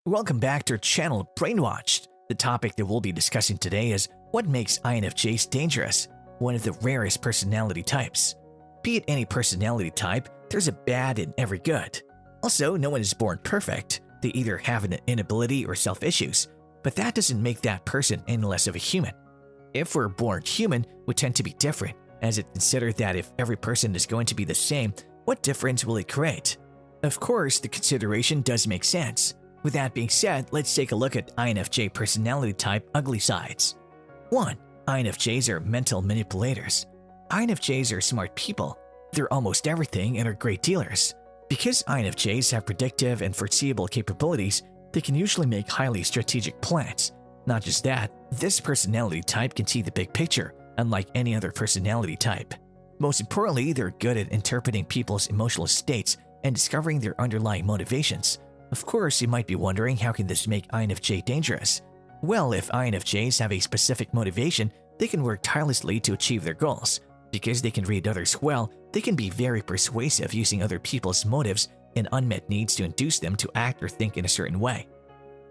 Welcome back to our channel, BrainWatched. The topic that we'll be discussing today is what makes INFJs dangerous, one of the rarest personality types. Be it any personality type, there's a bad and every good. Also, no one is born perfect. They either have an inability or self-issues, but that doesn't make that person any less of a human. If we're born human, we tend to be different, as it's considered that if every person is going to be the same, what difference will it create? Of course, the consideration does make sense. With that being said, let's take a look at INFJ personality type ugly sides. 1. INFJs are mental manipulators. INFJs are smart people. They're almost everything and are great dealers. Because INFJs have predictive and foreseeable capabilities, they can usually make highly strategic plans. Not just that, this personality type can see the big picture, unlike any other personality type. Most importantly, they're good at interpreting people's emotional states and discovering their underlying motivations. Of course, you might be wondering, how can this make INFJ dangerous? Well, if INFJs have a specific motivation, they can work tirelessly to achieve their goals. Because they can read others well, they can be very persuasive, using other people's motives and unmet needs to induce them to act or think in a certain way.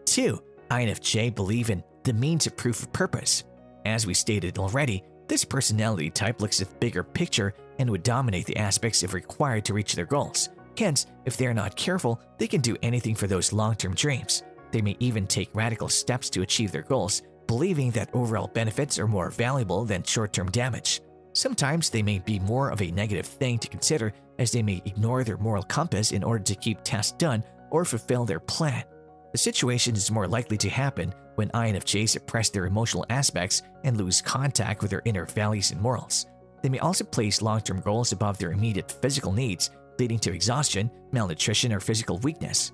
2. INFJ believe in the means of proof of purpose. As we stated already, this personality type looks at the bigger picture and would dominate the aspects if required to reach their goals. Hence, if they're not careful, they can do anything for those long-term dreams. They may even take radical steps to achieve their goals, believing that overall benefits are more valuable than short-term damage. Sometimes they may be more of a negative thing to consider, as they may ignore their moral compass in order to keep tasks done or fulfill their plan. The situation is more likely to happen when INFJs suppress their emotional aspects and lose contact with their inner values and morals. They may also place long-term goals above their immediate physical needs, leading to exhaustion, malnutrition, or physical weakness.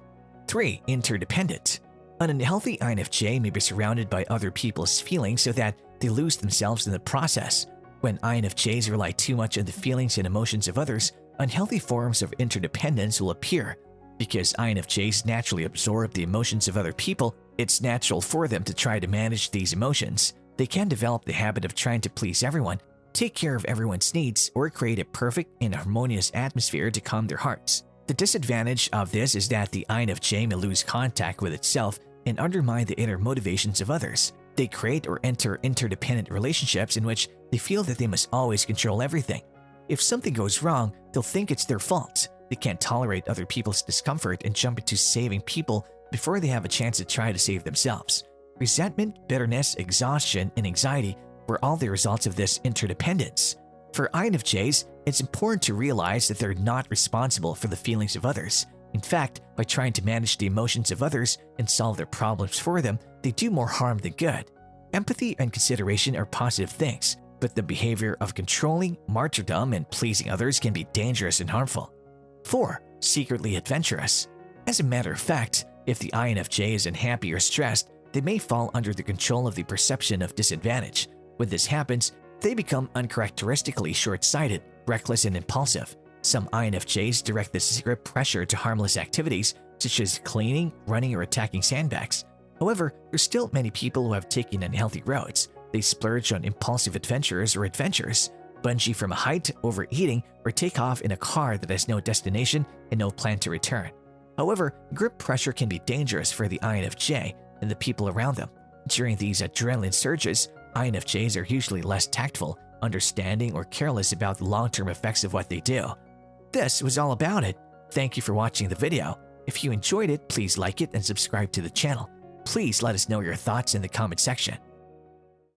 3. Interdependent. An unhealthy INFJ may be surrounded by other people's feelings so that they lose themselves in the process. When INFJs rely too much on the feelings and emotions of others, unhealthy forms of interdependence will appear. Because INFJs naturally absorb the emotions of other people, it's natural for them to try to manage these emotions. They can develop the habit of trying to please everyone, take care of everyone's needs, or create a perfect and harmonious atmosphere to calm their hearts. The disadvantage of this is that the INFJ may lose contact with itself and undermine the inner motivations of others. They create or enter interdependent relationships in which they feel that they must always control everything. If something goes wrong, they'll think it's their fault. They can't tolerate other people's discomfort and jump into saving people before they have a chance to try to save themselves. Resentment, bitterness, exhaustion, and anxiety were all the results of this interdependence. For INFJs, it's important to realize that they're not responsible for the feelings of others. In fact, by trying to manage the emotions of others and solve their problems for them, they do more harm than good. Empathy and consideration are positive things, but the behavior of controlling, martyrdom, and pleasing others can be dangerous and harmful. 4. Secretly adventurous. As a matter of fact, if the INFJ is unhappy or stressed, they may fall under the control of the perception of disadvantage. When this happens, they become uncharacteristically short-sighted, reckless, and impulsive. Some INFJs direct this secret pressure to harmless activities such as cleaning, running, or attacking sandbags. However, there's still many people who have taken unhealthy roads. They splurge on impulsive adventures, bungee from a height, overeating, or take off in a car that has no destination and no plan to return. However, group pressure can be dangerous for the INFJ and the people around them. During these adrenaline surges, INFJs are usually less tactful, understanding, or careless about the long-term effects of what they do. This was all about it. Thank you for watching the video. If you enjoyed it, please like it and subscribe to the channel. Please let us know your thoughts in the comment section.